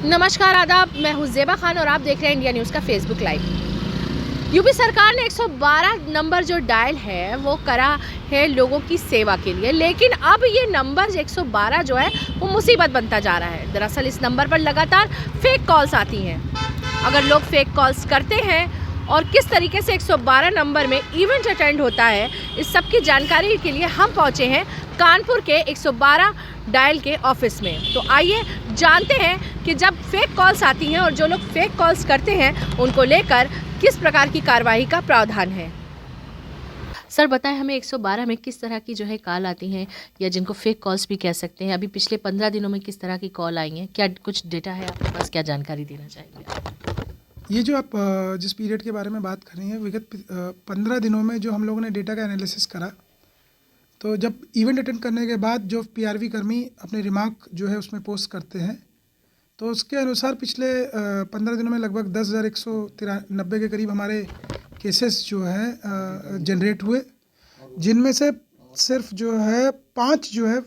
नमस्कार, आदाब। मैं हूँ ज़ेबा खान और आप देख रहे हैं इंडिया न्यूज़ का फेसबुक लाइव। यूपी सरकार ने 112 नंबर जो डायल है वो करा है लोगों की सेवा के लिए, लेकिन अब ये नंबर 112 जो है वो मुसीबत बनता जा रहा है। दरअसल इस नंबर पर लगातार फेक कॉल्स आती हैं। अगर लोग फेक कॉल्स करते हैं और किस तरीके से 112 नंबर में इवेंट अटेंड होता है, इस सब की जानकारी के लिए हम पहुँचे हैं कानपुर के 112 डायल के ऑफिस में। तो आइए जानते हैं कि जब फेक कॉल्स आती हैं और जो लोग फेक कॉल्स करते हैं उनको लेकर किस प्रकार की कार्रवाई का प्रावधान है। सर बताएं हमें 112 में किस तरह की जो है कॉल आती हैं, या जिनको फेक कॉल्स भी कह सकते हैं। अभी पिछले 15 दिनों में किस तरह की कॉल आई हैं, क्या कुछ डेटा है आपके पास, क्या जानकारी देना चाहेंगे? ये जो आप जिस पीरियड के बारे में बात कर रही हैं, विगत 15 दिनों में जो हम लोगों ने डेटा का एनालिसिस करा, तो जब इवेंट अटेंड करने के बाद जो पीआरवी कर्मी अपने रिमार्क जो है उसमें पोस्ट करते हैं, तो उसके अनुसार पिछले 15 दिनों में लगभग 10,193 के करीब हमारे केसेस जो है जनरेट हुए, जिनमें से सिर्फ जो है 5 जो है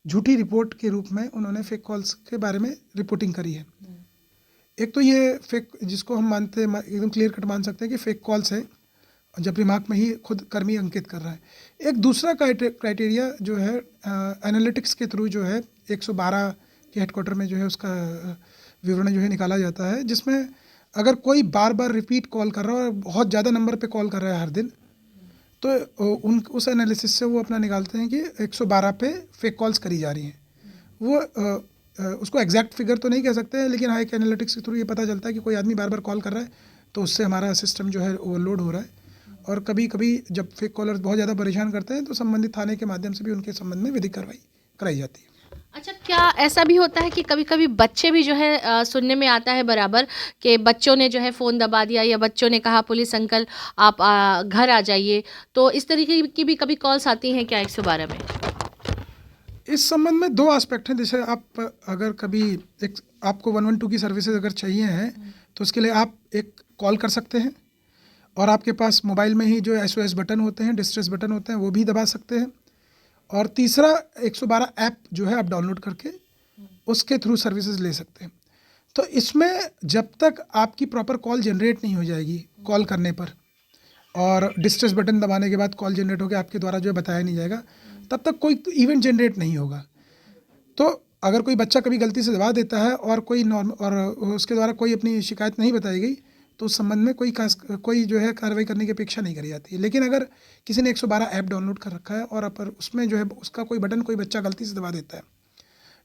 झूठी रिपोर्ट के रूप में उन्होंने फेक कॉल्स के बारे में रिपोर्टिंग करी है। एक तो ये फेक, जिसको हम मानते हैं एकदम क्लियर कट मान सकते हैं कि फेक कॉल्स है, जब रिमार्क में ही खुद कर्मी अंकित कर रहा है। एक दूसरा क्राइटेरिया जो है एनालिटिक्स के थ्रू जो है 112 के हेडक्वार्टर में जो है उसका विवरण जो है निकाला जाता है, जिसमें अगर कोई बार बार रिपीट कॉल कर रहा है और बहुत ज़्यादा नंबर पे कॉल कर रहा है हर दिन, तो उस एनालिसिस से वो अपना निकालते हैं कि 112 पे फेक कॉल्स करी जा रही हैं। वो उसको एग्जैक्ट फिगर तो नहीं कह सकते हैं, लेकिन हाँ एक एनालिटिक्स के थ्रू ये पता चलता है कि कोई आदमी बार बार कॉल कर रहा है तो उससे हमारा सिस्टम जो है ओवरलोड हो रहा है। और कभी कभी जब फेक कॉलर्स बहुत ज़्यादा परेशान करते हैं तो संबंधित थाने के माध्यम से भी उनके संबंध में विधिक कार्रवाई कराई जाती है। अच्छा, क्या ऐसा भी होता है कि कभी कभी बच्चे भी जो है सुनने में आता है बराबर कि बच्चों ने जो है फ़ोन दबा दिया, या बच्चों ने कहा पुलिस अंकल आप घर आ जाइए, तो इस तरीके की भी कभी कॉल्स आती हैं क्या 112 में? इस संबंध में 2 एस्पेक्ट हैं। जैसे आप अगर कभी एक आपको 112 की सर्विसेज अगर चाहिए हैं तो उसके लिए आप एक कॉल कर सकते हैं, और आपके पास मोबाइल में ही जो SOS बटन होते हैं, डिस्ट्रेस बटन होते हैं, वो भी दबा सकते हैं। और तीसरा 112 ऐप जो है आप डाउनलोड करके उसके थ्रू सर्विसेज ले सकते हैं। तो इसमें जब तक आपकी प्रॉपर कॉल जनरेट नहीं हो जाएगी कॉल करने पर, और डिस्ट्रेस बटन दबाने के बाद कॉल जनरेट होकर आपके द्वारा जो है बताया नहीं जाएगा, तब तक कोई इवेंट जनरेट नहीं होगा। तो अगर कोई बच्चा कभी गलती से दबा देता है और उसके द्वारा कोई अपनी शिकायत नहीं बताई गई, तो उस संबंध में कोई जो है कार्रवाई करने की अपेक्षा नहीं करी जाती है। लेकिन अगर किसी ने 112 ऐप डाउनलोड कर रखा है और अपर उसमें जो है उसका कोई बटन कोई बच्चा गलती से दबा देता है,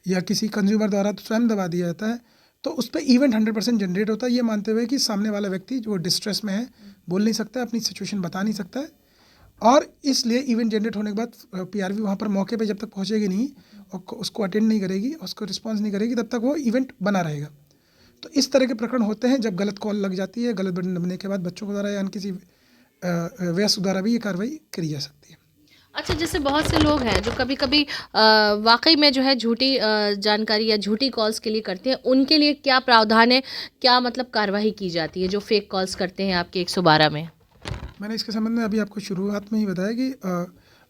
या किसी कंज्यूमर द्वारा तो स्वयं दबा दिया जाता है, तो उस पर इवेंट 100% जनरेट होता है, ये मानते हुए कि सामने वाला व्यक्ति जो डिस्ट्रेस में है, बोल नहीं सकता, अपनी सिचुएशन बता नहीं सकता है, और इसलिए इवेंट जनरेट होने के बाद पीआरवी वहाँ पर मौके पे जब तक पहुँचेगी नहीं और उसको अटेंड नहीं करेगी, उसको रिस्पॉन्स नहीं करेगी, तब तक वो इवेंट बना रहेगा। तो इस तरह के प्रकरण होते हैं जब गलत कॉल लग जाती है, गलत बटन दबने के बाद बच्चों के द्वारा या किसी वयस्क द्वारा भी ये कार्रवाई करी जा सकती है। अच्छा, जैसे बहुत से लोग हैं जो कभी कभी वाकई में जो है झूठी जानकारी या झूठी कॉल्स के लिए करते हैं, उनके लिए क्या प्रावधान है, क्या मतलब कार्रवाई की जाती है जो फेक कॉल्स करते हैं आपके 112 में? मैंने इसके संबंध में अभी आपको शुरुआत में ही बताया कि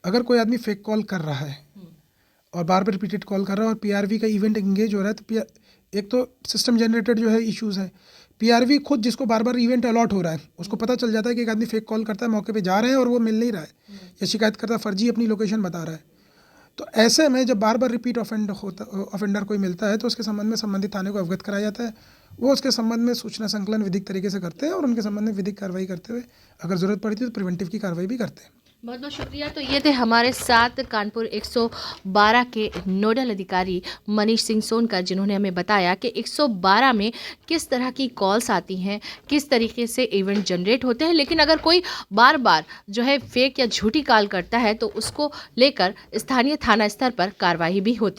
अगर कोई आदमी फेक कॉल कर रहा है और बार बार रिपीटेड कॉल कर रहा है और पीआरवी का इवेंट एंगेज हो रहा है, तो एक तो सिस्टम जनरेटेड जो है इश्यूज़ है। पीआरवी खुद जिसको बार बार इवेंट अलॉट हो रहा है उसको पता चल जाता है कि एक आदमी फेक कॉल करता है, मौके पे जा रहे हैं और वो मिल नहीं रहा है, या शिकायत करता है फर्जी अपनी लोकेशन बता रहा है। तो ऐसे में जब बार बार रिपीट ऑफेंडर कोई मिलता है तो उसके संबंध में संबंधित थाने को अवगत कराया जाता है। वो उसके संबंध में सूचना संकलन विधिक तरीके से करते हैं और उनके संबंध में विधिक कार्रवाई करते हुए अगर ज़रूरत पड़ती है तो प्रिवेंटिव की कार्रवाई भी करते हैं। बहुत बहुत शुक्रिया। तो ये थे हमारे साथ कानपुर 112 के नोडल अधिकारी मनीष सिंह सोनकर, जिन्होंने हमें बताया कि 112 में किस तरह की कॉल्स आती हैं, किस तरीके से इवेंट जनरेट होते हैं, लेकिन अगर कोई बार बार जो है फेक या झूठी कॉल करता है तो उसको लेकर स्थानीय थाना स्तर पर कार्रवाई भी होती है।